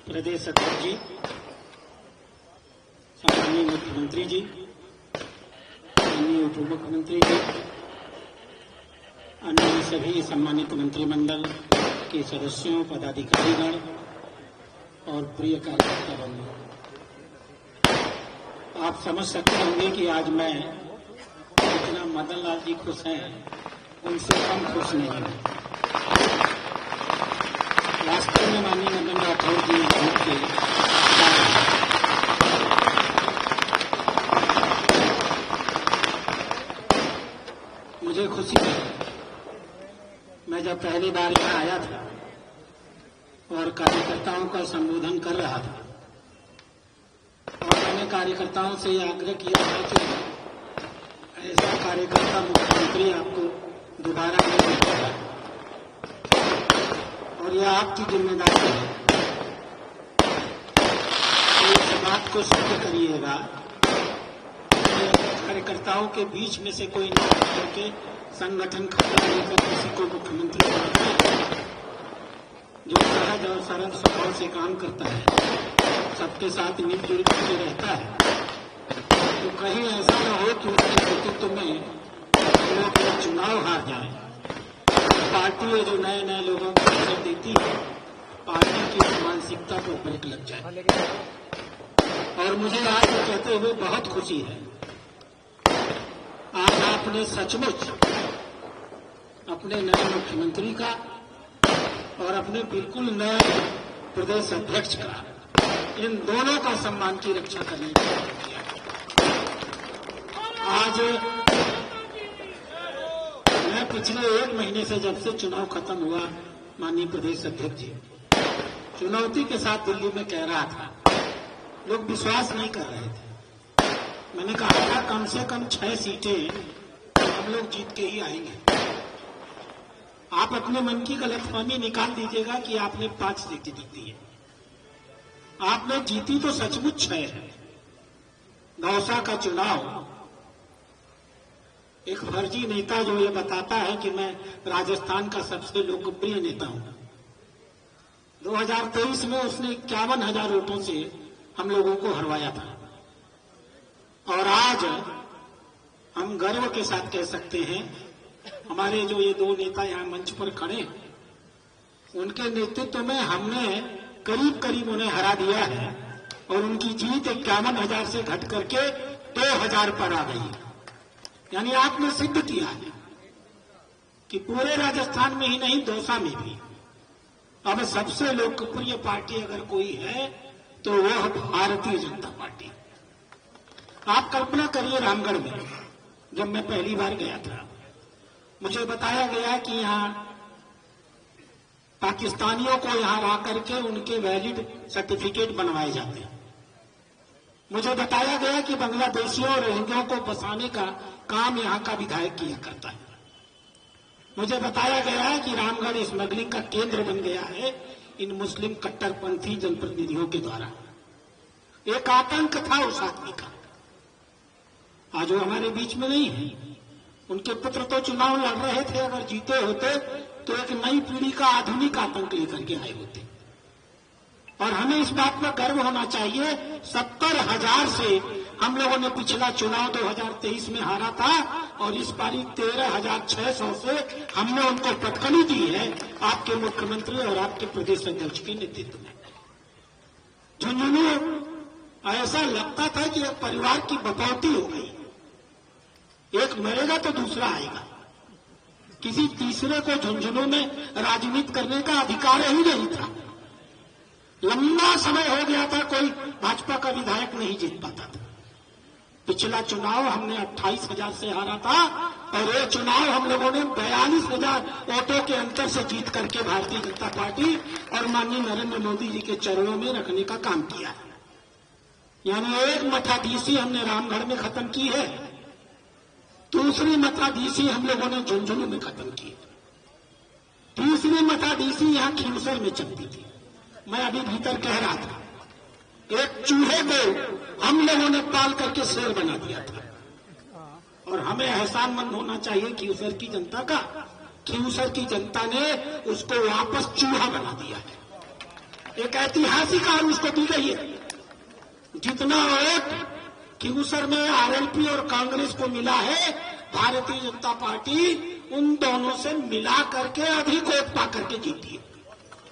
प्रदेश अध्यक्ष जी, सम्माननीय मुख्यमंत्री जी, माननीय उप मुख्यमंत्री जी, अन्य सभी सम्मानित मंत्रिमंडल के सदस्यों, पदाधिकारीगण और प्रिय कार्यकर्ता बंधु, आप समझ सकते होंगे कि आज मैं जितना मदन लाल जी खुश हैं उनसे कम खुश नहीं हूं। वास्तव में माननीय मदन राठौर जी के मुझे खुशी है। मैं जब पहली बार यहाँ आया था और कार्यकर्ताओं का संबोधन कर रहा था और मैंने कार्यकर्ताओं से यह आग्रह किया था कि ऐसा कार्यकर्ता मुख्यमंत्री आपको दोबारा नहीं मिलेगा और यह आपकी जिम्मेदारी है कि इस बात को सिद्ध करिएगा कि कार्यकर्ताओं के बीच में से कोई न करके संगठन खड़ा लेकर किसी को मुख्यमंत्री बनाता है, जो सहज और सरल स्वभाव से काम करता है, सबके साथ मिलजुल करके रहता है। तो कहीं ऐसा न हो कि उसके नेतृत्व में लोग चुनाव हार जाए। पार्टी है जो नए नए लोगों को अवसर देती है, पार्टी की मानसिकता को ब्रेक लग जाए। और मुझे आज ये कहते हुए बहुत खुशी है, आज आपने सचमुच अपने नए मुख्यमंत्री का और अपने बिल्कुल नए प्रदेश अध्यक्ष का, इन दोनों का सम्मान की रक्षा करने का काम किया। आज मैं पिछले 1 महीने से जब से चुनाव खत्म हुआ, माननीय प्रदेश अध्यक्ष जी, चुनौती के साथ दिल्ली में कह रहा था, लोग विश्वास नहीं कर रहे थे। मैंने कहा था कम से कम 6 सीटें हम लोग जीत के ही आएंगे। आप अपने मन की गलतफहमी निकाल दीजिएगा कि आपने 5 सीटें जीती है। आपने जीती तो सचमुच 6 है। दौसा का चुनाव एक फर्जी नेता जो ये बताता है कि मैं राजस्थान का सबसे लोकप्रिय नेता हूं, 2023 में उसने 51,000 वोटों से हम लोगों को हरवाया था। और आज हम गर्व के साथ कह सकते हैं, हमारे जो ये 2 नेता यहां मंच पर खड़े, उनके नेतृत्व में हमने करीब करीब उन्हें हरा दिया है और उनकी जीत 51,000 से घट करके 2,000 पर आ गई। यानी आपने सिद्ध किया है कि पूरे राजस्थान में ही नहीं, दौसा में भी अब सबसे लोकप्रिय पार्टी अगर कोई है तो वह भारतीय जनता पार्टी। आप कल्पना करिए, रामगढ़ में जब मैं पहली बार गया था, मुझे बताया गया कि यहां पाकिस्तानियों को यहां ला करके उनके वैलिड सर्टिफिकेट बनवाए जाते हैं। मुझे बताया गया कि बांग्लादेशियों और रोहिंग्याओं को बसाने का काम यहां का विधायक किया करता है। मुझे बताया गया है कि रामगढ़ स्मगलिंग का केंद्र बन गया है इन मुस्लिम कट्टरपंथी जनप्रतिनिधियों के द्वारा। एक आतंक था उस आदमी का, आज वो हमारे बीच में नहीं है। उनके पुत्र तो चुनाव लड़ रहे थे, अगर जीते होते तो एक नई पीढ़ी का आधुनिक आतंक लेकर के आए होते। और हमें इस बात पर गर्व होना चाहिए, 70,000 से हम लोगों ने पिछला चुनाव 2023 में हारा था और इस बारी 13,600 से हमने उनको पटकनी दी है आपके मुख्यमंत्री और आपके प्रदेश अध्यक्ष के नेतृत्व में। झुंझुनू ऐसा लगता था कि एक परिवार की बपौती हो गई, एक मरेगा तो दूसरा आएगा। किसी तीसरे को झुंझुनू में राजनीति करने का अधिकार ही नहीं था। लंबा समय हो गया था कोई भाजपा का विधायक नहीं जीत पाता था। पिछला चुनाव हमने 28,000 से हारा था और ये चुनाव हम लोगों ने 42,000 वोटों के अंतर से जीत करके भारतीय जनता पार्टी और माननीय नरेंद्र मोदी जी के चरणों में रखने का काम किया है। यानी एक मठाधीशी हमने रामगढ़ में खत्म की है, दूसरी मठाधीशी हम लोगों ने झुंझुनू में खत्म की, तीसरी मठाधीशी यहां खींवसर में चलती थी। मैं अभी भीतर कह रहा था, एक चूहे को हम लोगों ने पाल करके शेर बना दिया था और हमें एहसानमंद होना चाहिए खींवसर की जनता का। खींवसर की जनता ने उसको वापस चूहा बना दिया है। एक ऐतिहासिक हार उसको दी गई है। जितना वोट खिगुसर में आरएलपी और कांग्रेस को मिला है, भारतीय जनता पार्टी उन दोनों से मिला करके अधिक वोट पा करके जीती है।